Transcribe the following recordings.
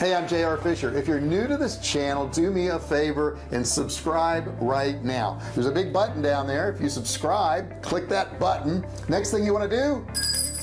Hey, I'm JR Fisher. If you're new to this channel, do me a favor and subscribe right now. There's a big button down there. If you subscribe, click that button. Next thing you want to do,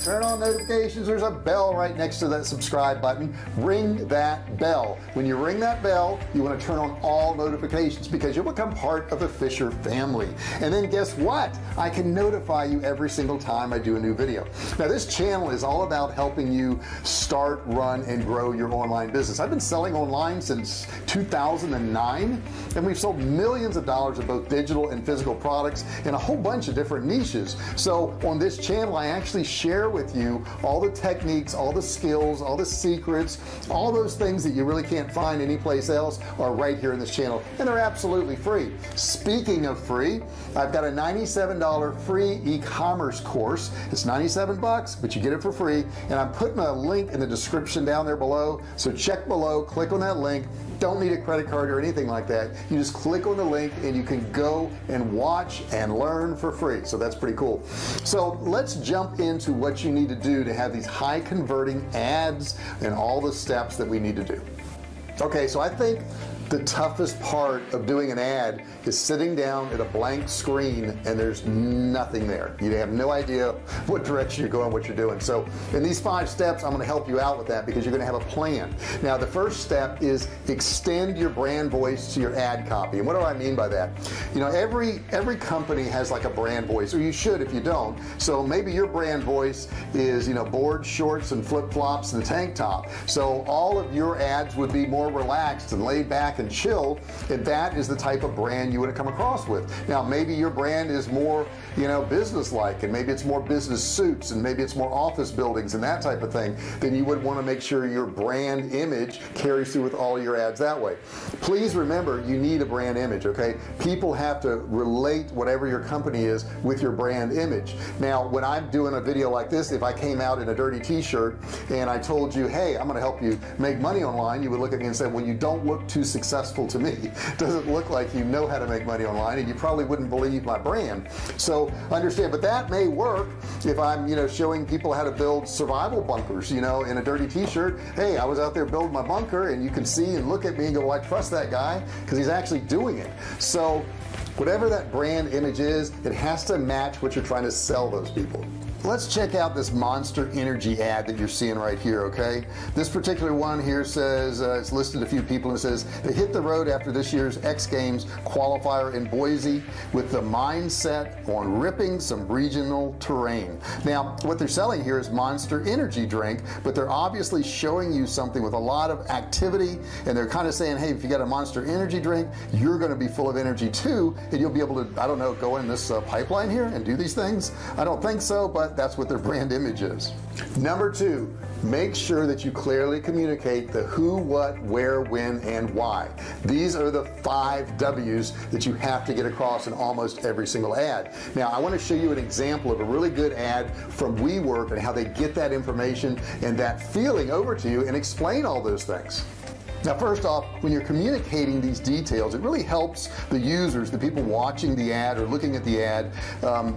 turn on notifications. There's a bell right next to that subscribe button. Ring that bell. When you ring that bell, you want to turn on all notifications because you'll become part of the Fisher family. And then guess what? I can notify you every single time I do a new video. Now this channel is all about helping you start, run, and grow your online business. I've been selling online since 2009, and we've sold millions of dollars of both digital and physical products in a whole bunch of different niches. So on this channel, I actually share with you all the techniques, all the skills, all the secrets, all those things that you really can't find anyplace else are right here in this channel, and they're absolutely free. Speaking of free, I've got a $97 free e-commerce course. It's 97 bucks, but you get it for free, and I'm putting a link in the description down there below, so check below, click on that link. Don't need a credit card or anything like that. You just click on the link and you can go and watch and learn for free. So that's pretty cool. So let's jump into what you need to do to have these high converting ads and all the steps that we need to do. Okay, so I think the toughest part of doing an ad is sitting down at a blank screen and there's nothing there. You have no idea what direction you're going, what you're doing. So in these 5 steps, I'm going to help you out with that because you're going to have a plan. Now the first step is extend your brand voice to your ad copy. And what do I mean by that? You know, every company has like a brand voice, or you should if you don't. So maybe your brand voice is, you know, board shorts and flip-flops and a tank top. So all of your ads would be more relaxed and laid back and chill, and that is the type of brand you would have come across with. Now maybe your brand is more, you know, business-like, and maybe it's more business suits, and maybe it's more office buildings and that type of thing. Then you would want to make sure your brand image carries through with all your ads that way. Please remember, you need a brand image. Okay, people have to relate whatever your company is with your brand image. Now when I'm doing a video like this, if I came out in a dirty t-shirt and I told you, hey, I'm going to help you make money online, you would look at me and say, well, you don't look too successful to me. It doesn't look like you know how to make money online, and you probably wouldn't believe my brand. So understand, but that may work if I'm, you know, showing people how to build survival bunkers, you know, in a dirty t-shirt. Hey, I was out there building my bunker, and you can see and look at me and go, well, I trust that guy because he's actually doing it. So whatever that brand image is, it has to match what you're trying to sell those people. Let's check out this Monster Energy ad that you're seeing right here. Okay, this particular one here says it's listed a few people and it says they hit the road after this year's X Games qualifier in Boise with the mindset on ripping some regional terrain. Now what they're selling here is Monster Energy drink, but they're obviously showing you something with a lot of activity, and they're kind of saying, hey, if you got a Monster Energy drink, you're going to be full of energy too, and you'll be able to, I don't know, go in this pipeline here and do these things. I don't think so, but that's what their brand image is. Number 2, make sure that you clearly communicate the who, what, where, when, and why. These are the 5 W's that you have to get across in almost every single ad. Now I want to show you an example of a really good ad from WeWork and how they get that information and that feeling over to you and explain all those things. Now first off, when you're communicating these details, it really helps the users, the people watching the ad or looking at the ad,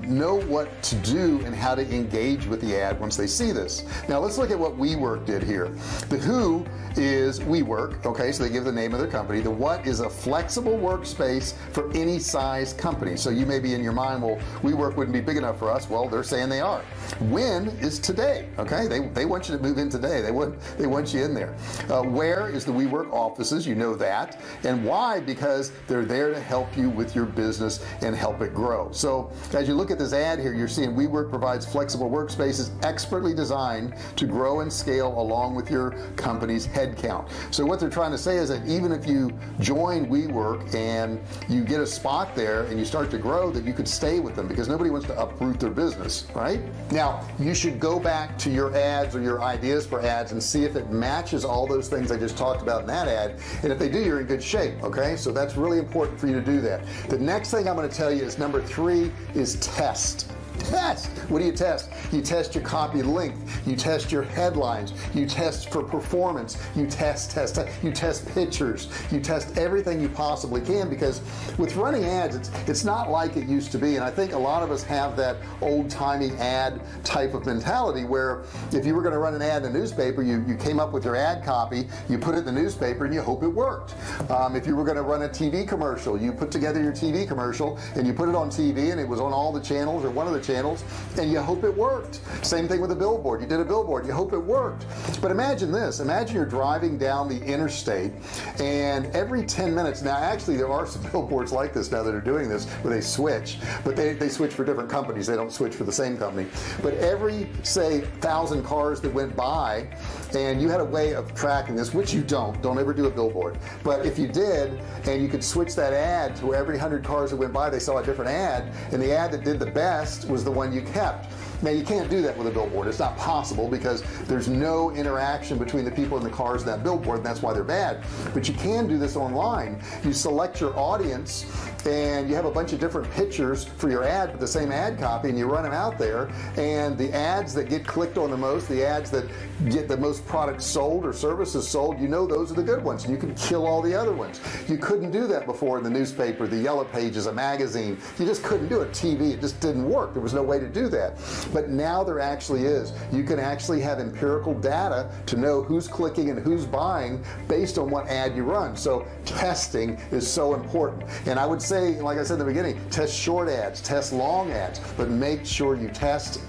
know what to do and how to engage with the ad once they see this. Now let's look at what WeWork did here. The who is WeWork, okay, so they give the name of their company. The what is a flexible workspace for any size company. So you may be in your mind, well, WeWork wouldn't be big enough for us. Well, they're saying they are. When is today. Okay, they want you to move in today. They want you in there. Where is the WeWork offices, you know that. And why? Because they're there to help you with your business and help it grow. So as you look at this ad here, you're seeing WeWork provides flexible workspaces expertly designed to grow and scale along with your company's headcount. So what they're trying to say is that even if you join WeWork and you get a spot there and you start to grow, that you could stay with them because nobody wants to uproot their business, right? Now you should go back to your ads or your ideas for ads and see if it matches all those things I just talked about in that ad, and if they do, you're in good shape. Okay, so that's really important for you to do that. The next thing I'm going to tell you is number 3 is test. Test. What do you test? You test your copy length, you test your headlines, you test for performance, you test you test pictures, you test everything you possibly can, because with running ads, it's not like it used to be. And I think a lot of us have that old-timey ad type of mentality where if you were going to run an ad in a newspaper, you came up with your ad copy, you put it in the newspaper, and you hope it worked. If you were going to run a TV commercial, you put together your TV commercial and you put it on TV, and it was on all the channels or one of the channels, and you hope it worked. Same thing with a billboard. You did a billboard, you hope it worked. But imagine this, imagine you're driving down the interstate, and every 10 minutes, now actually there are some billboards like this now that are doing this where they switch, but they switch for different companies, they don't switch for the same company. But every, say, 1,000 cars that went by, and you had a way of tracking this, which you don't ever do a billboard, but if you did, and you could switch that ad to where every 100 cars that went by they saw a different ad, and the ad that did the best was the one you kept. Now you can't do that with a billboard. It's not possible because there's no interaction between the people in the cars and that billboard, and that's why they're bad. But you can do this online. You select your audience and you have a bunch of different pictures for your ad with the same ad copy, and you run them out there, and the ads that get clicked on the most, the ads that get the most products sold or services sold, you know those are the good ones, and you can kill all the other ones. You couldn't do that before in the newspaper, the Yellow Pages, a magazine. You just couldn't do it. TV, it just didn't work. There was no way to do that. But now there actually is. You can actually have empirical data to know who's clicking and who's buying based on what ad you run. So testing is so important. And I would say, like I said in the beginning, test short ads, test long ads, but make sure you test.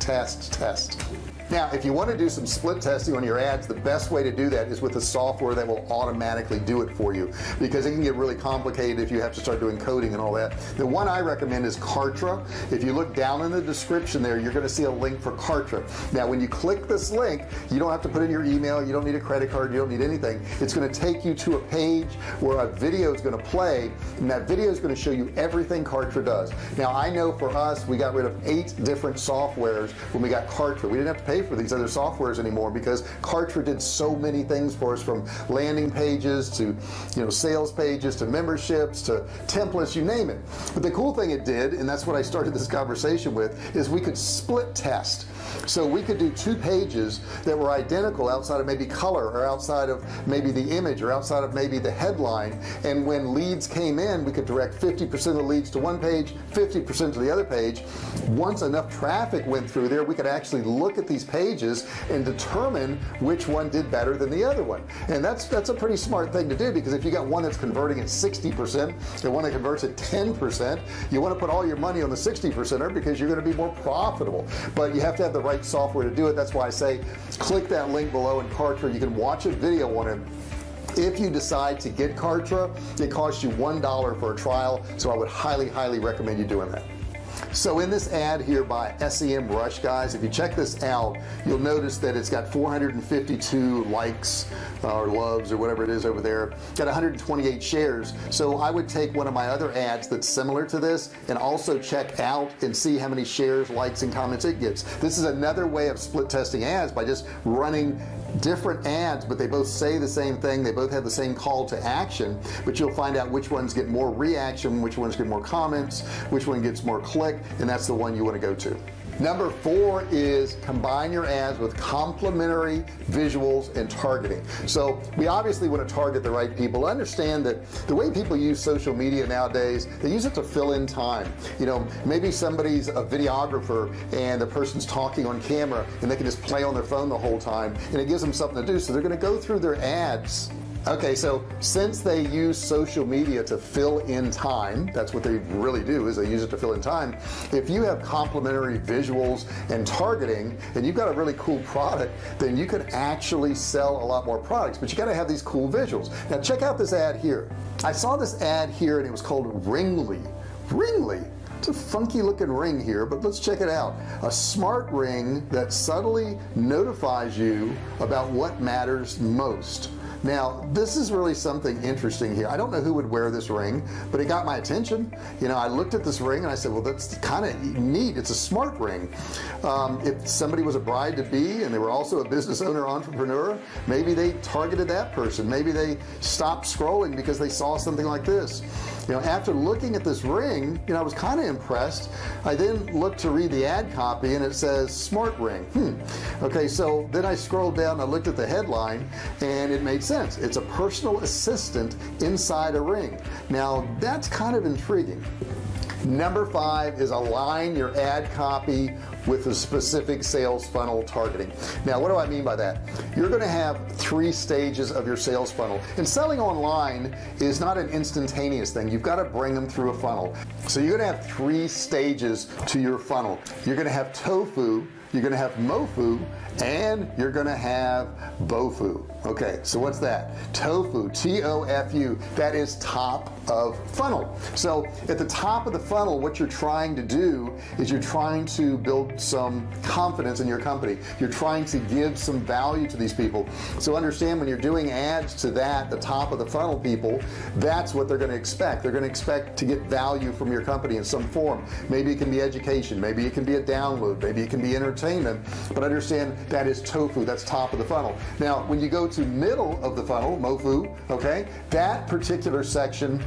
Now if you want to do some split testing on your ads, the best way to do that is with a software that will automatically do it for you, because it can get really complicated if you have to start doing coding and all that. The one I recommend is Kartra. If you look down in the description there, you're going to see a link for Kartra. Now when you click this link, you don't have to put in your email, you don't need a credit card, you don't need anything. It's going to take you to a page where a video is going to play, and that video is going to show you everything Kartra does. Now I know for us, we got rid of 8 different softwares when we got Kartra. We didn't have to pay for these other softwares anymore because Kartra did so many things for us, from landing pages to sales pages to memberships to templates, you name it. But the cool thing it did, and that's what I started this conversation with, is we could split test. So we could do 2 pages that were identical outside of maybe color, or outside of maybe the image, or outside of maybe the headline, and when leads came in, we could direct 50% of the leads to one page, 50% to the other page. Once enough traffic went through there, we could actually look at these pages and determine which one did better than the other one. And that's a pretty smart thing to do, because if you got one that's converting at 60% and one that converts at 10%, you want to put all your money on the 60%er because you're going to be more profitable. But you have to have the right software to do it. That's why I say click that link below in Kartra. You can watch a video on it. If you decide to get Kartra, it costs you $1 for a trial, so I would highly recommend you doing that. So in this ad here by SEMrush, guys, if you check this out, you'll notice that it's got 452 likes or loves or whatever it is over there, got 128 shares. So I would take one of my other ads that's similar to this and also check out and see how many shares, likes, and comments it gets. This is another way of split testing ads, by just running different ads, but they both say the same thing, they both have the same call to action, but you'll find out which ones get more reaction, which ones get more comments, which one gets more click, and that's the one you want to go to. Number 4 is combine your ads with complementary visuals and targeting. So we obviously want to target the right people. Understand that the way people use social media nowadays, they use it to fill in time. Maybe somebody's a videographer and the person's talking on camera and they can just play on their phone the whole time, and it gives them something to do, so they're going to go through their ads. Okay, so since they use social media to fill in time, that's what they really do, is they use it to fill in time. If you have complementary visuals and targeting, and you've got a really cool product, then you could actually sell a lot more products, but you got to have these cool visuals. Now check out this ad here. I saw this ad here and it was called Ringly. It's a funky looking ring here, but let's check it out. A smart ring that subtly notifies you about what matters most. Now this is really something interesting here. I don't know who would wear this ring, but it got my attention. I looked at this ring and I said, well, that's kind of neat. It's a smart ring. If somebody was a bride to be and they were also a business owner, entrepreneur, maybe they targeted that person. Maybe they stopped scrolling because they saw something like this. after looking at this ring, I was kind of impressed. I then looked to read the ad copy and it says smart ring. Okay, so then I scrolled down and I looked at the headline and it made sense. It's a personal assistant inside a ring. Now that's kind of intriguing. Number 5 is align your ad copy with a specific sales funnel targeting. Now what do I mean by that? You're going to have 3 stages of your sales funnel, and selling online is not an instantaneous thing. You've got to bring them through a funnel. So you're going to have 3 stages to your funnel. You're going to have tofu, you're going to have mofu, and you're going to have bofu. Okay, so what's that? Tofu, T-O-F-U, that is top of funnel. So at the top of the funnel, what you're trying to do is you're trying to build some confidence in your company. You're trying to give some value to these people. So understand, when you're doing ads to the top of the funnel people, that's what they're going to expect. They're going to expect to get value from your company in some form. Maybe it can be education, maybe it can be a download, maybe it can be entertainment, but understand that is tofu. That's top of the funnel. Now when you go to middle of the funnel, mofu, okay, that particular section,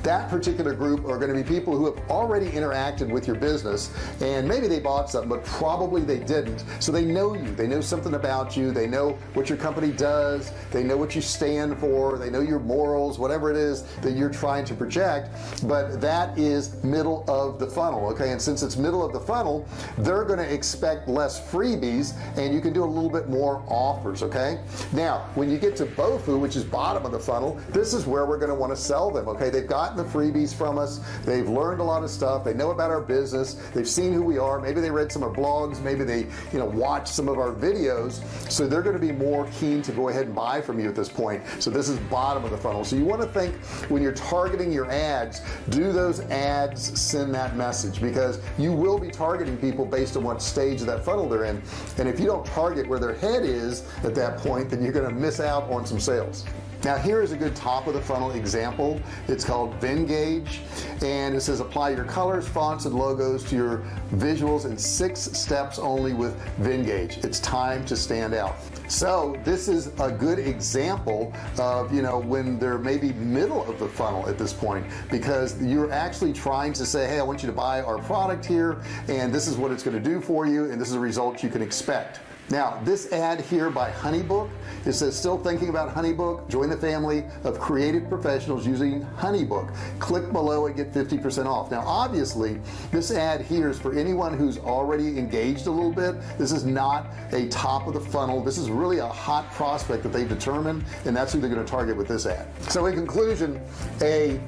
that particular group are going to be people who have already interacted with your business, and maybe they bought something but probably they didn't. So they know you, they know something about you, they know what your company does, they know what you stand for, they know your morals, whatever it is that you're trying to project. But that is middle of the funnel, okay? And since it's middle of the funnel, they're going to expect less freebies and you can do a little bit more offers, okay? Now when you get to bofu, which is bottom of the funnel, this is where we're going to want to sell them, okay? They've got the freebies from us, they've learned a lot of stuff, they know about our business, they've seen who we are, maybe they read some of our blogs, maybe they watched some of our videos, so they're going to be more keen to go ahead and buy from you at this point. So this is bottom of the funnel. So you want to think, when you're targeting your ads, do those ads send that message? Because you will be targeting people based on what stage of that funnel they're in, and if you don't target where their head is at that point, then you're going to miss out on some sales. Now here is a good top of the funnel example. It's called Vengage, and it says apply your colors, fonts, and logos to your visuals in 6 steps only with Vengage. It's time to stand out. So this is a good example of when they're maybe middle of the funnel at this point, because you're actually trying to say, hey, I want you to buy our product here, and this is what it's going to do for you, and this is a result you can expect. Now this ad here by HoneyBook, it says still thinking about HoneyBook? Join the family of creative professionals using HoneyBook. Click below and get 50% off. Now obviously this ad here is for anyone who's already engaged a little bit. This is not a top of the funnel. This is really a hot prospect that they've determined, and that's who they're going to target with this ad. So in conclusion, a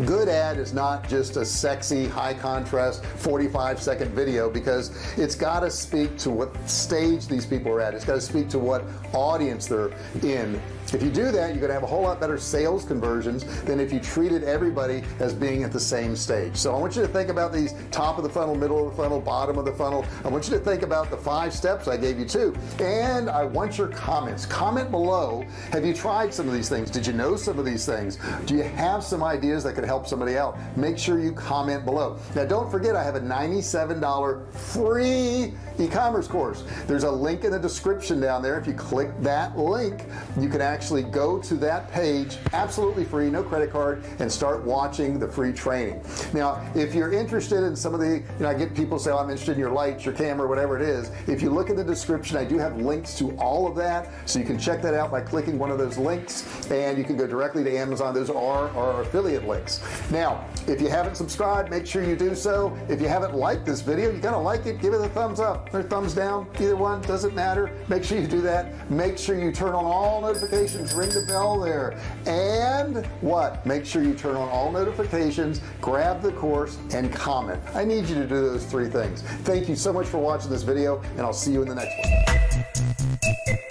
good ad is not just a sexy high contrast 45-second video, because it's got to speak to what stage these people are at. It's got to speak to what audience they're in. If you do that, you're going to have a whole lot better sales conversions than if you treated everybody as being at the same stage. So I want you to think about these top of the funnel, middle of the funnel, bottom of the funnel. I want you to think about the 5 steps I gave you too, and I want your comments. Comment below. Have you tried some of these things? Did you know some of these things? Do you have some ideas that could help somebody out? Make sure you comment below. Now don't forget, I have a $97 free e-commerce course. There's a link in the description down there. If you click that link, you can actually go to that page absolutely free, no credit card, and start watching the free training. Now if you're interested in some of the, I get people say, oh, I'm interested in your lights, your camera, whatever it is. If you look at the description, I do have links to all of that, so you can check that out by clicking one of those links, and you can go directly to Amazon. Those are our affiliate links. Now if you haven't subscribed, make sure you do so. If you haven't liked this video, you gotta like it, give it a thumbs up or thumbs down, either one, doesn't matter. Make sure you do that. Make sure you turn on all notifications, ring the bell there, and what? Make sure you turn on all notifications, grab the course, and comment. I need you to do those 3 things. Thank you so much for watching this video, and I'll see you in the next one.